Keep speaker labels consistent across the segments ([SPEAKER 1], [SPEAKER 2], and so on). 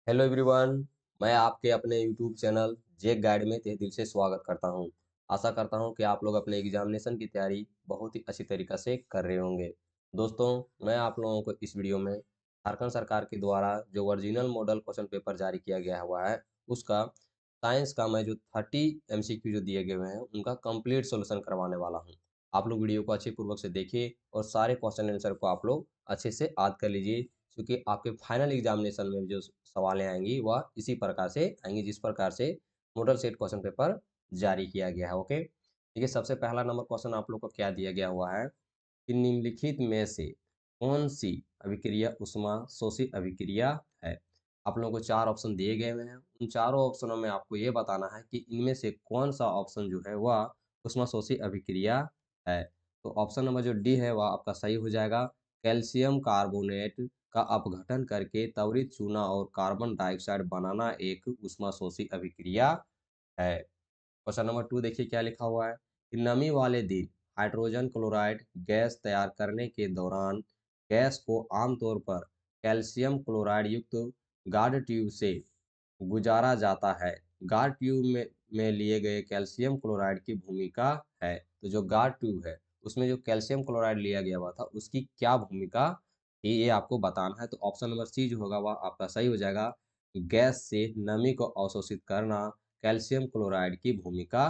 [SPEAKER 1] Hello everyone. मैं आपके अपने यूट्यूब चैनल जेक गाइड में तहे दिल से स्वागत करता हूं। आशा करता हूं कि आप लोग अपने एग्जामिनेशन की तैयारी बहुत ही अच्छी तरीक़ा से कर रहे होंगे। दोस्तों, मैं आप लोगों को इस वीडियो में झारखंड सरकार के द्वारा जो ओरिजिनल मॉडल क्वेश्चन पेपर जारी किया गया हुआ है उसका साइंस का मैं जो 30 एमसीक्यू जो दिए गए हुए हैं उनका कंप्लीट सोल्यूशन करवाने वाला हूँ। आप लोग वीडियो को अच्छे पूर्वक से देखिए और सारे क्वेश्चन आंसर को आप लोग अच्छे से याद कर लीजिए, क्योंकि आपके फाइनल एग्जामिनेशन में जो सवालें आएंगी वह इसी प्रकार से आएंगी जिस प्रकार से मॉडल सेट क्वेश्चन पेपर जारी किया गया है। ओके, देखिए सबसे पहला नंबर क्वेश्चन आप लोग को क्या दिया गया हुआ है कि निम्नलिखित में से कौन सी अभिक्रिया उष्मा शोषी अभिक्रिया है। आप लोगों को चार ऑप्शन दिए गए हुए हैं। उन चारों ऑप्शनों में आपको ये बताना है कि इनमें से कौन सा ऑप्शन जो है वह उष्मा शोषी अभिक्रिया है। तो ऑप्शन नंबर जो डी है वह आपका सही हो जाएगा। कैल्शियम कार्बोनेट का अपघटन करके त्वरित चूना और कार्बन डाइऑक्साइड बनाना एक उष्माशोषी अभिक्रिया है। क्वेश्चन नंबर टू देखिए क्या लिखा हुआ है कि नमी वाले दिन हाइड्रोजन क्लोराइड गैस तैयार करने के दौरान गैस को आमतौर पर कैल्शियम क्लोराइड युक्त गार्ड ट्यूब से गुजारा जाता है। गार्ड ट्यूब में लिए गए कैल्शियम क्लोराइड की भूमिका है। तो जो गार्ड ट्यूब है उसमें जो कैल्शियम क्लोराइड लिया गया हुआ था उसकी क्या भूमिका है ये आपको बताना है। तो ऑप्शन नंबर सी जो होगा वह आपका सही हो जाएगा। गैस से नमी को अवशोषित करना कैल्शियम क्लोराइड की भूमिका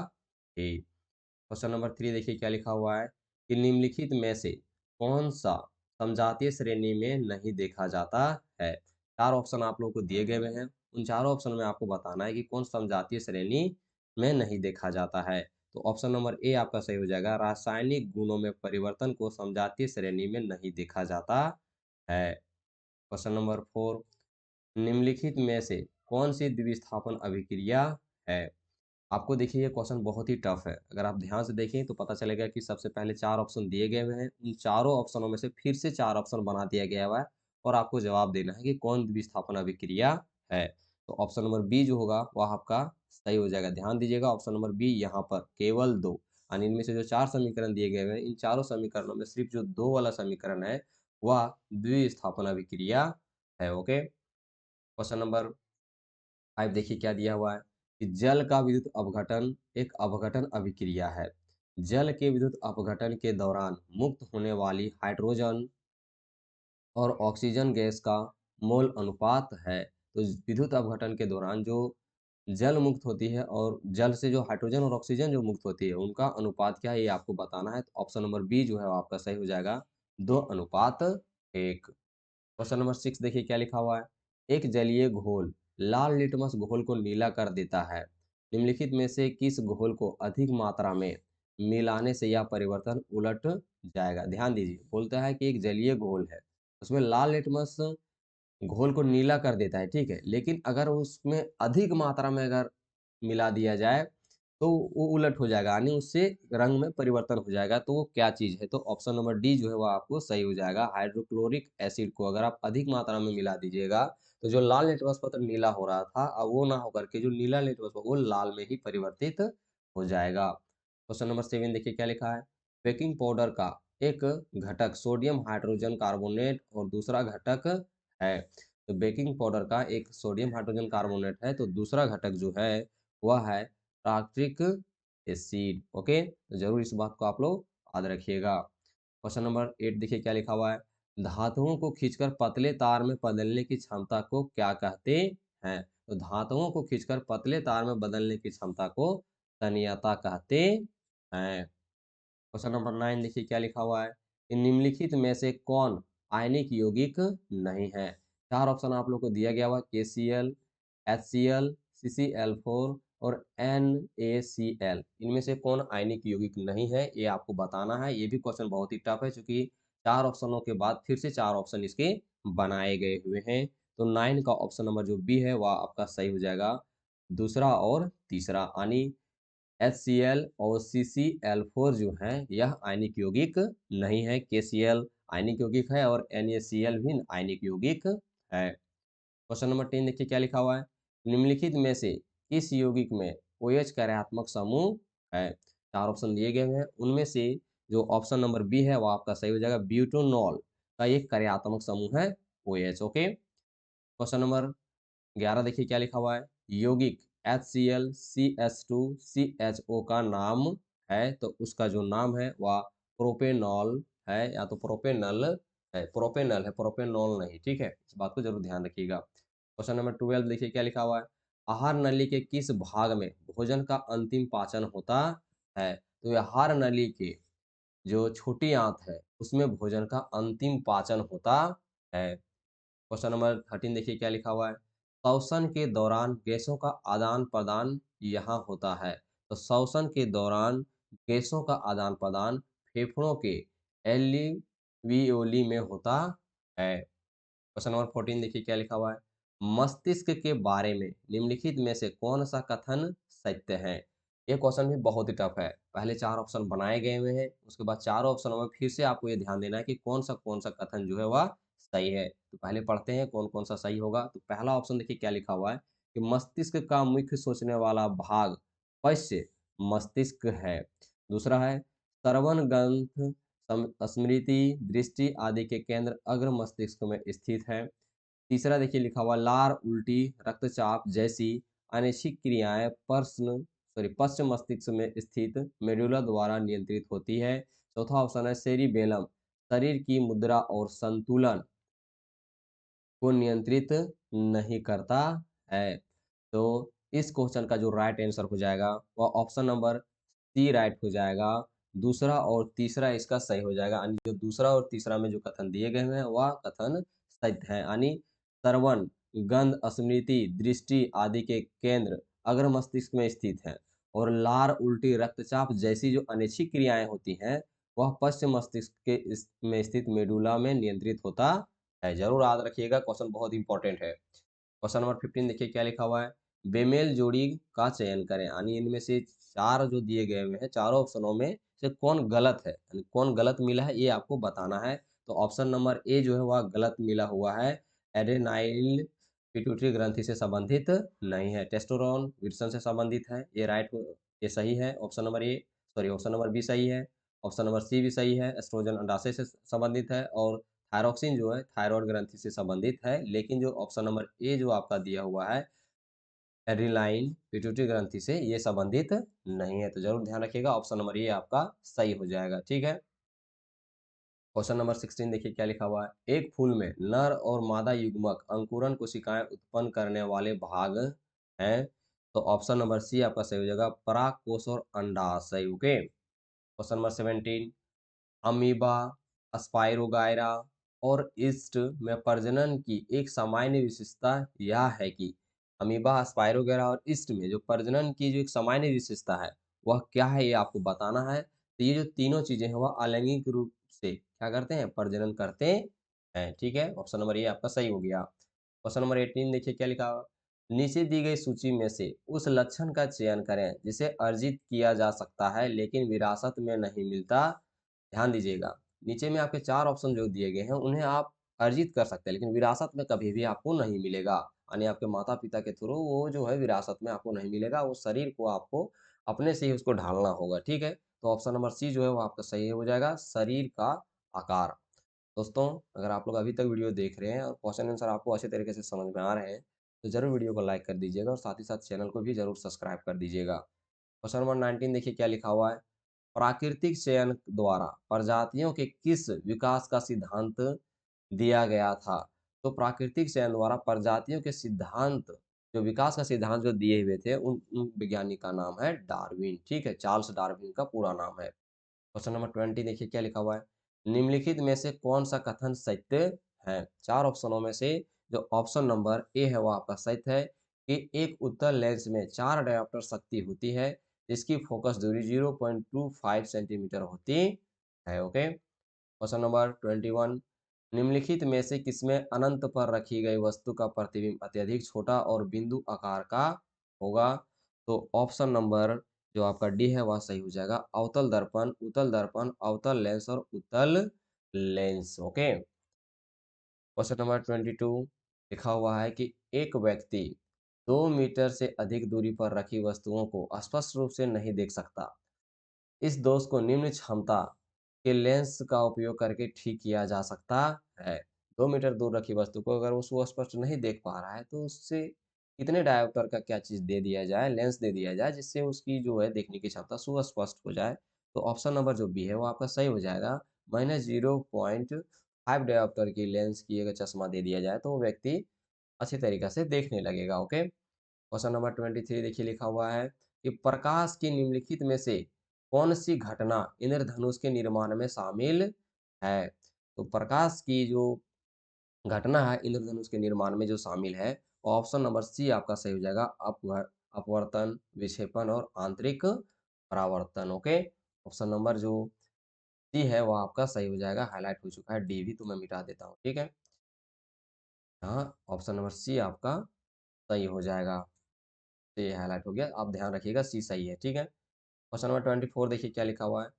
[SPEAKER 1] है। क्वेश्चन नंबर थ्री देखिए क्या लिखा हुआ है कि निम्नलिखित में से कौन सा समजातीय श्रेणी में नहीं देखा जाता है। चार ऑप्शन आप लोगों को दिए गए हैं। उन चारों ऑप्शन में आपको बताना है कि कौन समजातीय श्रेणी में नहीं देखा जाता है। तो ऑप्शन नंबर ए आपका सही हो जाएगा। रासायनिक गुणों में परिवर्तन को समजातीय श्रेणी में नहीं देखा जाता है। क्वेश्चन नंबर फोर, निम्नलिखित में से कौन सी द्विविस्थापन अभिक्रिया है। आपको देखिए ये क्वेश्चन बहुत ही टफ है। अगर आप ध्यान से देखें तो पता चलेगा कि सबसे पहले चार ऑप्शन दिए गए हुए हैं। उन चारों ऑप्शनों में से फिर से चार ऑप्शन बना दिया गया हुआ है और आपको जवाब देना है कि कौन द्विस्थापन अभिक्रिया है। तो ऑप्शन नंबर बी जो होगा वह आपका सही हो जाएगा। ध्यान दीजिएगा ऑप्शन नंबर बी यहाँ पर केवल दो, यानी इनमें से जो चार समीकरण दिए गए हुए हैं इन चारों समीकरणों में सिर्फ जो दो वाला समीकरण है वह द्विस्थापन अभिक्रिया है। ओके, क्वेश्चन नंबर फाइव देखिए क्या दिया हुआ है कि जल का विद्युत अपघटन एक अपघटन अभिक्रिया है। जल के विद्युत अपघटन के दौरान मुक्त होने वाली हाइड्रोजन और ऑक्सीजन गैस का मोल अनुपात है। तो विद्युत अपघटन के दौरान जो जल मुक्त होती है और जल से जो हाइड्रोजन और ऑक्सीजन जो मुक्त होती है उनका अनुपात क्या है ये आपको बताना है। तो ऑप्शन नंबर बी जो है वो आपका सही हो जाएगा, 2:1। क्वेश्चन नंबर सिक्स देखिए क्या लिखा हुआ है। एक जलीय घोल लाल लिटमस घोल को नीला कर देता है। निम्नलिखित में से किस घोल को अधिक मात्रा में मिलाने से यह परिवर्तन उलट जाएगा। ध्यान दीजिए, बोलता है कि एक जलीय घोल है उसमें लाल लिटमस घोल को नीला कर देता है, ठीक है, लेकिन अगर उसमें अधिक मात्रा में अगर मिला दिया जाए तो वो उलट हो जाएगा, यानी उससे रंग में परिवर्तन हो जाएगा। तो वो क्या चीज़ है? तो ऑप्शन नंबर डी जो है वो आपको सही हो जाएगा। हाइड्रोक्लोरिक एसिड को अगर आप अधिक मात्रा में मिला दीजिएगा तो जो लाल लिटमस पत्र नीला हो रहा था अब वो ना होकर के जो नीला लिटमस पत्र वो लाल में ही परिवर्तित हो जाएगा। क्वेश्चन नंबर सेवन देखिए क्या लिखा है। बेकिंग पाउडर का एक घटक सोडियम हाइड्रोजन कार्बोनेट और दूसरा घटक है। तो बेकिंग पाउडर का एक सोडियम हाइड्रोजन कार्बोनेट है, तो दूसरा घटक जो है वह है टार्ट्रिक एसिड। ओके, तो जरूर इस बात को आप लोग याद रखिएगा। क्वेश्चन नंबर एट देखिए क्या लिखा हुआ है। धातुओं को खींचकर पतले तार में बदलने की क्षमता को क्या कहते हैं। तो धातुओं को खींचकर पतले तार में बदलने की क्षमता को तन्यता कहते हैं। क्वेश्चन नंबर नाइन देखिए क्या लिखा हुआ है कि निम्नलिखित में से कौन आयनिक यौगिक नहीं है। चार ऑप्शन आप लोग को दिया गया हुआ KCl, HCl, CCl4 और NaCl। इनमें से कौन आयनिक यौगिक नहीं है ये आपको बताना है। ये भी क्वेश्चन बहुत ही टफ है क्योंकि चार ऑप्शनों के बाद फिर से चार ऑप्शन इसके बनाए गए हुए हैं। तो नाइन का ऑप्शन नंबर जो बी है वह आपका सही हो जाएगा, दूसरा और तीसरा, यानी HCl और CCl4 जो है यह आयनिक यौगिक नहीं है। KCl आयनिक यौगिक है और NaCl भी आयनिक यौगिक है। क्वेश्चन नंबर 10 देखिए क्या लिखा हुआ है। निम्नलिखित में से किस यौगिक में OH कार्यात्मक समूह है। चार ऑप्शन दिए गए हैं उनमें से जो ऑप्शन नंबर बी है वो आपका सही हो जाएगा। ब्यूटोनॉल का एक कार्यात्मक समूह है OH। ओके, क्वेश्चन नंबर 11 देखिए क्या लिखा हुआ है, यौगिक HCl CH2CHO का नाम है, तो उसका जो नाम है वह प्रोपेनॉल है या तो प्रोपेनल है, प्रोपेनल है, प्रोपेनॉल नहीं, ठीक है? इस बात को जरूर ध्यान रखिएगा। क्वेश्चन नंबर 12 देखिए क्या लिखा हुआ है, आहार नली के किस भाग में भोजन का अंतिम पाचन होता है? तो ये आहार नली के जो छोटी आंत है उसमें भोजन का अंतिम पाचन होता है। क्वेश्चन नंबर 13 देखिए क्या लिखा हुआ है, श्वसन के दौरान गैसों का आदान प्रदान यहाँ होता है। तो श्वसन के दौरान गैसों का आदान प्रदान फेफड़ों के एल्वियोली में होता है। क्वेश्चन नंबर 14 देखिए क्या लिखा हुआ है, मस्तिष्क के बारे में निम्नलिखित में से कौन सा कथन सत्य है? ये क्वेश्चन भी बहुत ही टफ है। पहले 4 ऑप्शन बनाए गए हुए हैं, उसके बाद चारों ऑप्शनों में फिर से आपको ये ध्यान देना है कि कौन सा कथन जो है वह सही है। तो पहले पढ़ते हैं कौन-कौन सा सही होगा। तो पहला ऑप्शन देखिए क्या लिखा हुआ है कि मस्तिष्क का मुख्य सोचने वाला भाग पश्च मस्तिष्क है। दूसरा है श्रवण, ग्रंथ, स्मृति, दृष्टि आदि के केंद्र अग्र मस्तिष्क में स्थित है। तीसरा देखिए लिखा हुआ लार, उल्टी, रक्तचाप जैसी अनैच्छिक क्रियाएं पश्च मस्तिष्क में स्थित मेडुला द्वारा नियंत्रित होती है। चौथा ऑप्शन है सेरिबेलम, शरीर की मुद्रा और संतुलन को नियंत्रित नहीं करता है। तो इस क्वेश्चन का जो राइट आंसर हो जाएगा वह ऑप्शन नंबर सी राइट हो जाएगा। दूसरा और तीसरा इसका सही हो जाएगा, यानी जो दूसरा और तीसरा में जो कथन दिए गए हैं वह कथन सत्य है, यानी श्रवण, गंध, स्मृति, दृष्टि आदि के केंद्र अग्र मस्तिष्क में स्थित है और लार, उल्टी, रक्तचाप जैसी जो अनैच्छिक क्रियाएं होती हैं वह पश्चिम मस्तिष्क के में स्थित मेडुला में नियंत्रित होता है। जरूर याद रखिएगा, क्वेश्चन बहुत इंपॉर्टेंट है। क्वेश्चन नंबर 15 देखिए क्या लिखा हुआ है, बेमेल जोड़ी का चयन करें, यानी इनमें से 4 जो दिए गए हुए हैं, चारों ऑप्शनों में से कौन गलत है, यानी कौन गलत मिला है ये आपको बताना है। तो ऑप्शन नंबर ए जो है वह गलत मिला हुआ है, एडेनाइल पिट्यूटरी ग्रंथि से संबंधित नहीं है, टेस्टोस्टेरोन विल्सन से संबंधित है, ये राइट, ये सही है। Option number A, sorry option number B सही है। ऑप्शन नंबर सी भी सही है, एस्ट्रोजन अंडाशय से संबंधित है और थायरॉक्सिन जो है थायरॉयड ग्रंथि से संबंधित है। लेकिन जो ऑप्शन नंबर ए जो आपका दिया हुआ है एड्रीनाइन पिट्यूटरी ग्रंथि से ये संबंधित नहीं है। तो जरूर ध्यान रखिएगा, ऑप्शन नंबर ए आपका सही हो जाएगा, ठीक है। क्वेश्चन नंबर 16 देखिए क्या लिखा हुआ है, एक फूल में नर और मादा युग्मक अंकुरन कोशिकाएं उत्पन्न करने वाले भाग हैं। तो ऑप्शन नंबर सी आपका सही हो जाएगा, परागकोश और अंडाशय। Okay. Question number 17, amoeba, spirogyra और ईस्ट में प्रजनन की एक सामान्य विशेषता यह है कि अमीबा, स्पाइरोगाइरा और ईस्ट में जो प्रजनन की जो एक सामान्य विशेषता है वह क्या है, ये आपको बताना है। तो ये जो तीनों चीजें हैं वह अलैंगिक रूप से क्या करते हैं, प्रजनन करते हैं, ठीक है। ऑप्शन नंबर ये आपका सही हो गया। क्वेश्चन नंबर 18 देखिए क्या लिखा हुआ, नीचे दी गई सूची में से उस लक्षण का चयन करें जिसे अर्जित किया जा सकता है लेकिन विरासत में नहीं मिलता। ध्यान दीजिएगा, नीचे में आपके 4 ऑप्शन जो दिए गए हैं उन्हें आप अर्जित कर सकते हैं लेकिन विरासत में कभी भी आपको नहीं मिलेगा, यानी आपके माता-पिता के थ्रू वो जो है विरासत में आपको नहीं मिलेगा, वो शरीर को आपको अपने से ही उसको ढालना होगा, ठीक है। तो ऑप्शन नंबर सी जो है वो आपका सही हो जाएगा, शरीर का आकार। दोस्तों, अगर आप लोग अभी तक वीडियो देख रहे हैं और क्वेश्चन आंसर आपको अच्छे तरीके से समझ में आ रहे हैं, तो ज़रूर वीडियो को लाइक कर दीजिएगा और साथ ही साथ चैनल को भी ज़रूर सब्सक्राइब कर दीजिएगा। क्वेश्चन नंबर 19 देखिए क्या लिखा हुआ है, प्राकृतिक चयन द्वारा प्रजातियों के किस विकास का सिद्धांत दिया गया था? तो प्राकृतिक चयन द्वारा प्रजातियों के सिद्धांत, जो विकास का सिद्धांत जो दिए हुए थे उन वैज्ञानिक का नाम है डार्विन, ठीक है, चार्ल्स डार्विन का पूरा नाम है। क्वेश्चन नंबर 20 देखिए क्या लिखा हुआ है, निम्नलिखित में से कौन सा कथन सत्य है? 4 ऑप्शनों में से जो ऑप्शन नंबर ए है वो आपका सत्य है कि एक उत्तल लेंस में 4 डायोप्टर शक्ति होती है जिसकी फोकस दूरी 0.25 सेंटीमीटर होती है। ओके। क्वेश्चन नंबर 21, निम्नलिखित में से किसमें अनंत पर रखी गई वस्तु का प्रतिबिंब अत्यधिक छोटा और बिंदु आकार का होगा? तो ऑप्शन नंबर जो आपका डी है वह सही हो जाएगा, अवतल दर्पण, उत्तल दर्पण, अवतल लेंस और उत्तल लेंस। ओके। क्वेश्चन नंबर 22 लिखा हुआ है कि एक व्यक्ति 2 मीटर से अधिक दूरी पर रखी वस्तुओं को स्पष्ट रूप से नहीं देख सकता। इस दोष को निम्न क्षमता के लेंस का उपयोग करके ठीक किया जा सकता है। 2 मीटर दूर रखी वस्तु को अगर वो सुस्पष्ट नहीं देख पा रहा है तो उससे कितने डायोप्टर का क्या चीज़ दे दिया जाए, लेंस दे दिया जाए जिससे उसकी जो है देखने की क्षमता सुस्पष्ट हो जाए। तो ऑप्शन नंबर जो बी है वो आपका सही हो जाएगा। -0.5 डायोप्टर की लेंस की अगर चश्मा दे दिया जाए तो वो व्यक्ति अच्छी तरीक़े से देखने लगेगा, ओके। क्वेश्चन नंबर 23 देखिए लिखा हुआ है कि प्रकाश की निम्नलिखित में से कौन-सी घटना इंद्रधनुष के निर्माण में शामिल है? तो प्रकाश की जो घटना है इंद्रधनुष के निर्माण में जो शामिल है, ऑप्शन नंबर सी आपका सही हो जाएगा। अपवर्तन, विक्षेपण और आंतरिक परावर्तन, ओके। ऑप्शन नंबर जो सी है वो आपका सही हो जाएगा, हाइलाइट हो चुका है, डी भी तो मैं मिटा देता हूँ, ठीक है। हाँ, ऑप्शन नंबर सी आपका सही हो जाएगा। तो ये हाइलाइट हो गया, आप ध्यान रखिएगा सी सही है, ठीक है। क्वेश्चन नंबर 24 देखिए क्या लिखा हुआ है।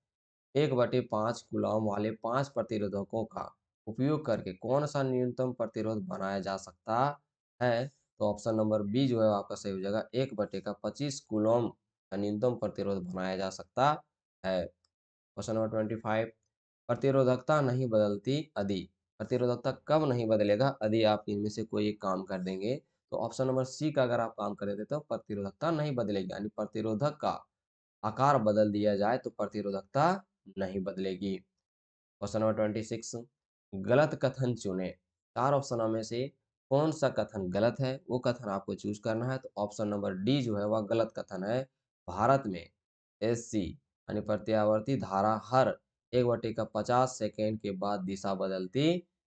[SPEAKER 1] 1/5 कूलम्ब वाले 5 प्रतिरोधकों का उपयोग करके कौन-सा न्यूनतम प्रतिरोध बनाया जा सकता है? तो ऑप्शन नंबर बी जो है आपका सही हो जाएगा। 1/25 कूलम्ब का न्यूनतम प्रतिरोध बनाया जा सकता है। क्वेश्चन नंबर 25 प्रतिरोधकता नहीं बदलती यदि प्रतिरोधकता कब नहीं बदलेगा यदि आप इनमें से कोई एक काम कर देंगे? तो ऑप्शन नंबर सी का अगर आप काम कर देते तो प्रतिरोधकता नहीं बदलेगी, यानी प्रतिरोधक का आकार बदल दिया जाए तो प्रतिरोधकता नहीं बदलेगी। क्वेश्चन नंबर 26 गलत कथन चुनें। 4 ऑप्शनों में से कौन-सा कथन गलत है? वो कथन आपको चूज़ करना है। तो ऑप्शन नंबर डी जो है वह गलत कथन है। भारत में एससी यानी प्रत्यावर्ती धारा हर 1/50 सेकंड के बाद दिशा बदलती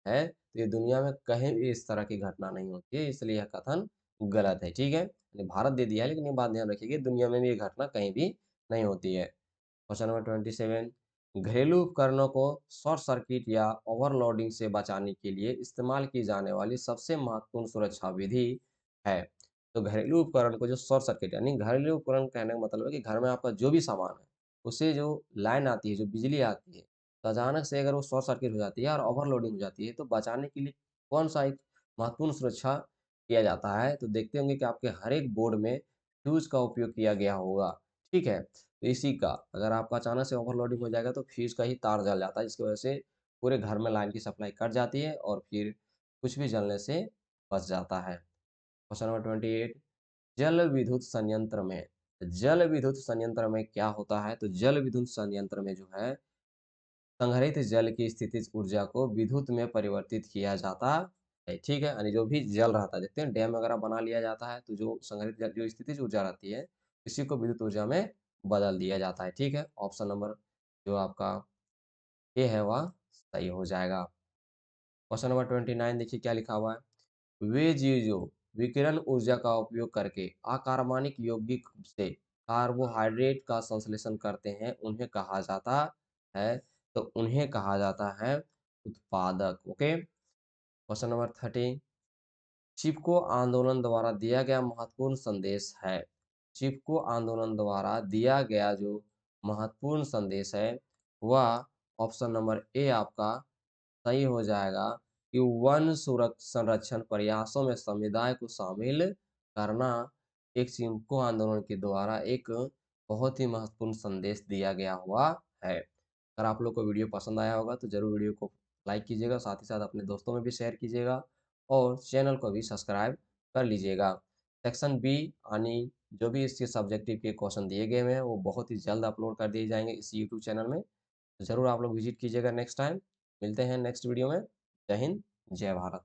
[SPEAKER 1] है। तो ये दुनिया में कहीं भी इस तरह की घटना नहीं होती है, इसलिए यह कथन गलत है, ठीक है? यानी भारत दे दिया है लेकिन ये बात ध्यान रखिए कि दुनिया में भी ये घटना कहीं भी नहीं होती है। क्वेश्चन नंबर 27 घरेलू उपकरणों को शॉर्ट सर्किट या ओवरलोडिंग से बचाने के लिए इस्तेमाल की जाने वाली सबसे महत्वपूर्ण सुरक्षा विधि है। तो घरेलू उपकरण को जो शॉर्ट सर्किट यानी घरेलू उपकरण कहने का मतलब है कि घर में आपका जो भी सामान है, उससे जो लाइन आती है, जो बिजली आती है, तो अचानक से अगर वो शॉर्ट सर्किट हो जाती है और ओवरलोडिंग हो जाती है, तो बचाने के लिए कौन-सा एक महत्वपूर्ण सुरक्षा किया जाता है? तो देखते होंगे कि आपके हर एक बोर्ड में फ्यूज़ का उपयोग किया गया होगा, ठीक है? तो इसी का अगर आपका अचानक से ओवरलोडिंग हो जाएगा तो फ्यूज़ का ही तार जल जाता है जिसकी वजह से पूरे घर में लाइन की सप्लाई कट जाती है और फिर कुछ भी जलने से बच जाता है। क्वेश्चन नंबर 28 जल विद्युत संयंत्र में जल विद्युत संयंत्र में क्या होता है? तो जल विद्युत संयंत्र में जो है संग्रहित जल की स्थितिज ऊर्जा को विद्युत में परिवर्तित किया जाता है, ठीक है? यानी जो भी जल रहता है, देखते हैं डैम वगैरह बना लिया जाता है, तो जो संग्रहित जल जो स्थितिज ऊर्जा रहती है, इसी को विद्युत ऊर्जा में बदल दिया जाता है, ठीक है? ऑप्शन नंबर जो आपका ए है वह सही हो जाएगा। क्वेश्चन नंबर 29 देखिए क्या लिखा हुआ है। वे जीव जो विकिरण ऊर्जा का उपयोग करके अकार्बनिक यौगिक से कार्बोहाइड्रेट का संश्लेषण करते हैं, उन्हें कहा जाता है। तो उन्हें कहा जाता है उत्पादक, ओके। क्वेश्चन नंबर 30 चिपको आंदोलन द्वारा दिया गया महत्वपूर्ण संदेश है। चिपको आंदोलन द्वारा दिया गया जो महत्वपूर्ण संदेश है वह ऑप्शन नंबर ए आपका सही हो जाएगा कि वन संरक्षण प्रयासों में समुदाय को शामिल करना एक चिपको आंदोलन के द्वारा एक बहुत ही महत्वपूर्ण संदेश दिया गया हुआ है। अगर आप लोग को वीडियो पसंद आया होगा तो ज़रूर वीडियो को लाइक कीजिएगा, साथ ही साथ अपने दोस्तों में भी शेयर कीजिएगा और चैनल को भी सब्सक्राइब कर लीजिएगा। सेक्शन बी यानी जो भी इसके सब्जेक्टिव के क्वेश्चन दिए गए हैं वो बहुत ही जल्द अपलोड कर दिए जाएंगे इस यूट्यूब चैनल में। ज़रूर आप लोग विजिट कीजिएगा नेक्स्ट टाइम। मिलते हैं नेक्स्ट वीडियो में। जय हिंद, जय भारत।